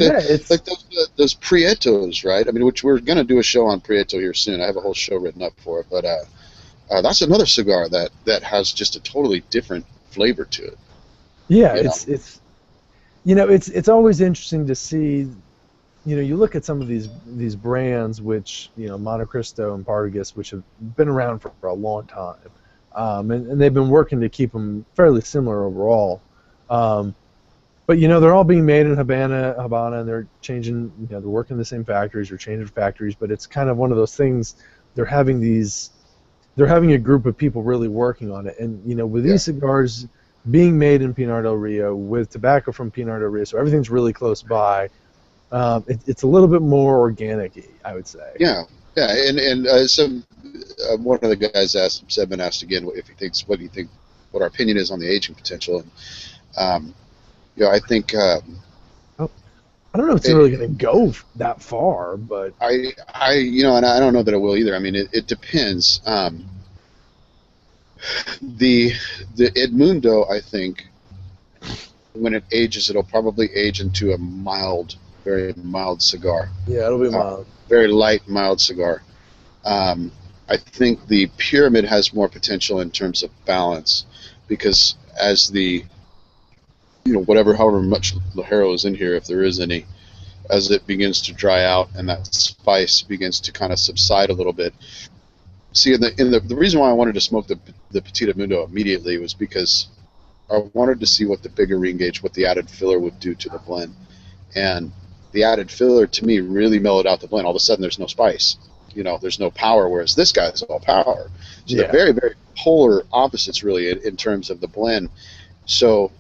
B: those Prietos, right? I mean, which we're going to do a show on Prieto here soon. I have a whole show written up for it, but that's another cigar that has just a totally different flavor to it.
A: Yeah, it's always interesting to see. You look at some of these brands, which Montecristo and Partagas, which have been around for a long time. And they've been working to keep them fairly similar overall. But they're all being made in Havana, and they're changing. They're working in the same factories or changing factories. But it's kind of one of those things. They're having these they're having a group of people really working on it. And with these cigars being made in Pinar del Rio with tobacco from Pinar del Rio, so everything's really close by. It's a little bit more organic-y, I would say.
B: Yeah, yeah, and one of the guys said, been asked again if he thinks what our opinion is on the aging potential, and I think
A: I don't know if it's really going to go that far, but
B: and I don't know that it will either. I mean, it depends. The Edmundo, I think, when it ages, it'll probably age into a very mild cigar.
A: Yeah, it'll be mild.
B: Very light, mild cigar. I think the Pyramid has more potential in terms of balance, because as the however much Ligero is in here, if there is any, as it begins to dry out and that spice begins to kind of subside a little bit. See, the reason why I wanted to smoke the Petit Edmundo immediately was because I wanted to see what the bigger re-engage, what the added filler would do to the blend. And the added filler, to me, really mellowed out the blend. All of a sudden, there's no spice. There's no power, whereas this guy is all power. So they're very, very polar opposites, really, in terms of the blend. So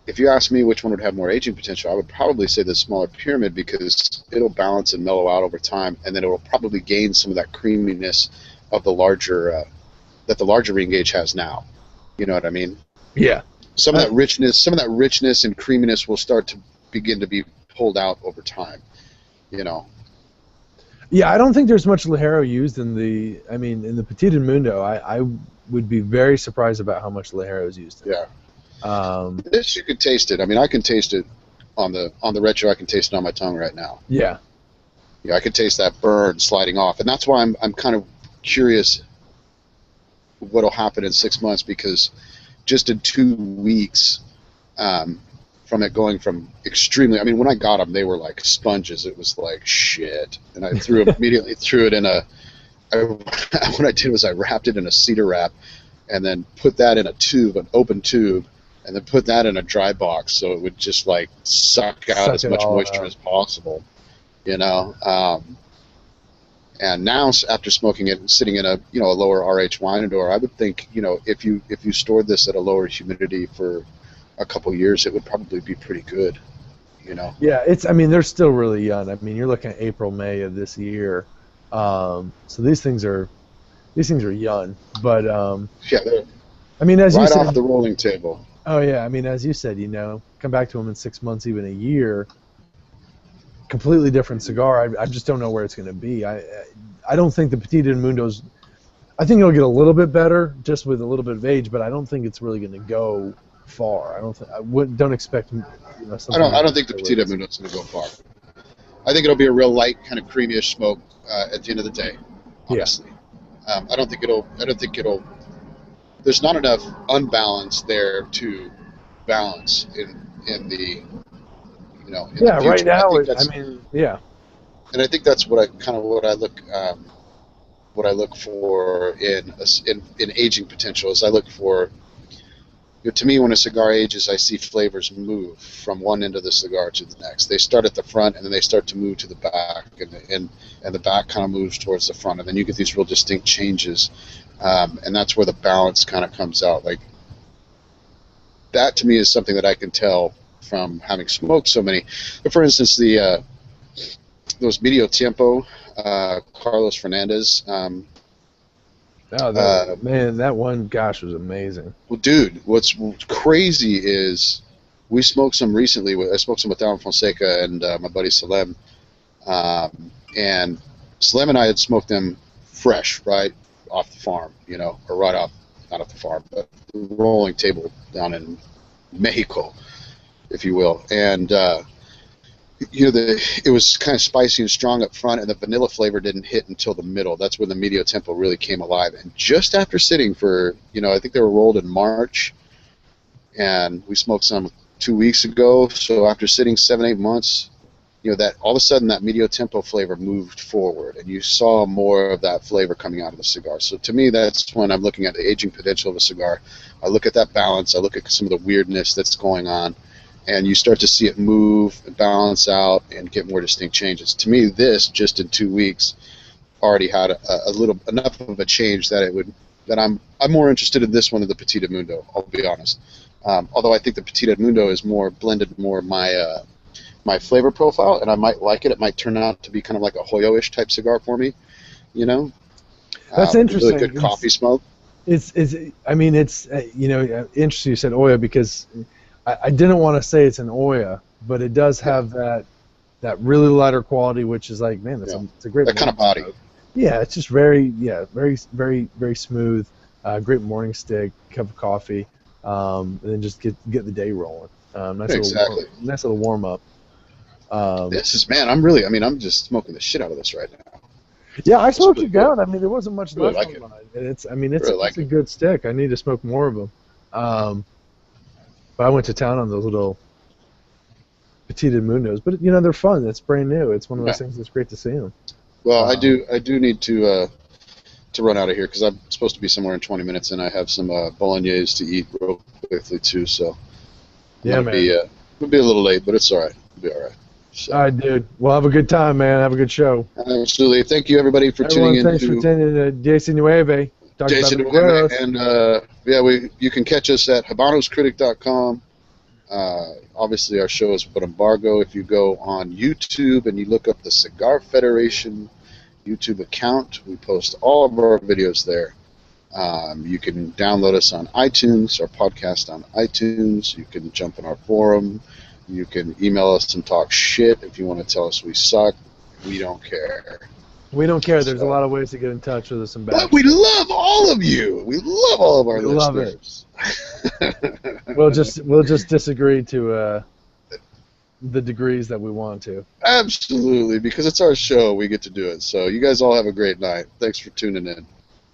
B: if you ask me which one would have more aging potential, I would probably say the smaller Pyramid, because it'll balance and mellow out over time, and then it will probably gain some of that creaminess of the larger that the larger re-engage has now. You know what I mean?
A: Yeah.
B: Some of that richness and creaminess will start to begin to be pulled out over time.
A: Yeah, I don't think there's much Ligero used in the Petit Edmundo. I would be very surprised about how much Ligero is used in.
B: Yeah. This, you could taste it. I mean, I can taste it on the retro. I can taste it on my tongue right now.
A: Yeah.
B: Yeah, I could taste that burn sliding off, and that's why I'm kind of curious what'll happen in 6 months, because just in 2 weeks, from it going from extremely, I mean, when I got them, they were like sponges. It was like shit, and I immediately threw it in what I did was I wrapped it in a cedar wrap, and then put that in an open tube, and then put that in a dry box so it would just like suck out as much moisture as possible, and now after smoking it and sitting in a lower RH wine door, I would think if you stored this at a lower humidity for a couple years, it would probably be pretty good.
A: Yeah, they're still really young. I mean, you're looking at April, May of this year, so these things are young, but
B: they're
A: as you said,
B: off the rolling table.
A: Oh yeah, as you said, come back to them in 6 months, even a year, completely different cigar. I just don't know where it's going to be. I don't think the Petit Edmundo's. I think it'll get a little bit better just with a little bit of age, but I don't think it's really going to go far. Don't expect.
B: I don't think the Petit Edmundo's going to go far. I think it'll be a real light, kind of creamy-ish smoke at the end of the day. Honestly. Yeah. I don't think it'll. There's not enough unbalance there to balance in the.
A: Right now.
B: Yeah. And I think that's what I look for in aging potential. Is I look for. To me, when a cigar ages, I see flavors move from one end of the cigar to the next. They start at the front, and then they start to move to the back, and the back kind of moves towards the front, and then you get these real distinct changes, and that's where the balance kind of comes out. Like that, to me, is something that I can tell from having smoked so many. But for instance, those Medio Tiempo, Carlos Fernandez.
A: Man, that one, gosh, was amazing.
B: Well, dude, what's crazy is we smoked some recently. I smoked some with Alan Fonseca and my buddy Salem. And Salem and I had smoked them fresh, right off the farm, or right off, not off the farm, but rolling table down in Mexico, if you will. And it was kind of spicy and strong up front, and the vanilla flavor didn't hit until the middle. That's when the Medio Tempo really came alive. And just after sitting for, I think they were rolled in March, and we smoked some 2 weeks ago. So after sitting 7-8 months, that all of a sudden that Medio Tempo flavor moved forward, and you saw more of that flavor coming out of the cigar. So to me, that's when I'm looking at the aging potential of a cigar. I look at that balance. I look at some of the weirdness that's going on. And you start to see it move and balance out and get more distinct changes. To me, this, just in 2 weeks, already had a little enough of a change that I'm more interested in this one than the Petit Mundo. I'll be honest. Although I think the Petit Mundo is more blended, more my flavor profile, and I might like it. It might turn out to be kind of like a Hoyo-ish type cigar for me, you know.
A: That's interesting.
B: Really good coffee smoke.
A: I mean, it's interesting you said Oya, because I didn't want to say it's an Oya, but it does have that really lighter quality, which is like, man, it's a great
B: that kind of body.
A: Smoke. Yeah, it's just very very smooth. Great morning stick, cup of coffee, and then just get the day rolling. Nice little warm up.
B: This is, man, I'm just smoking the shit out of this right now.
A: Yeah, I smoked it down. I mean, there wasn't much left on mine. And it's a good stick. I need to smoke more of them. But I went to town on those little Petit Mundos. But they're fun. It's brand new. It's one of those things that's great to see them.
B: Well, I do need to run out of here because I'm supposed to be somewhere in 20 minutes, and I have some bolognese to eat real quickly too. So
A: yeah, man,
B: it'll be a little late, but it's all right. It'll be all right. So.
A: All right, dude. Well, have a good time, man. Have a good show.
B: Absolutely. Thank you, everybody, for tuning in.
A: Thanks for tuning in to Diecinueve.
B: Diecinueve. And you can catch us at habanoscritic.com. Obviously, our show is about Embargo. If you go on YouTube and you look up the Cigar Federation YouTube account, we post all of our videos there. You can download us on iTunes, our podcast on iTunes. You can jump in our forum. You can email us and talk shit if you want to tell us we suck. We don't care.
A: We don't care. There's a lot of ways to get in touch with us.
B: But we love all of you. We love all of our listeners.
A: Love it. We'll just disagree to the degrees that we want to.
B: Absolutely, because it's our show. We get to do it. So you guys all have a great night. Thanks for tuning in.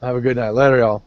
A: Have a good night. Later, y'all.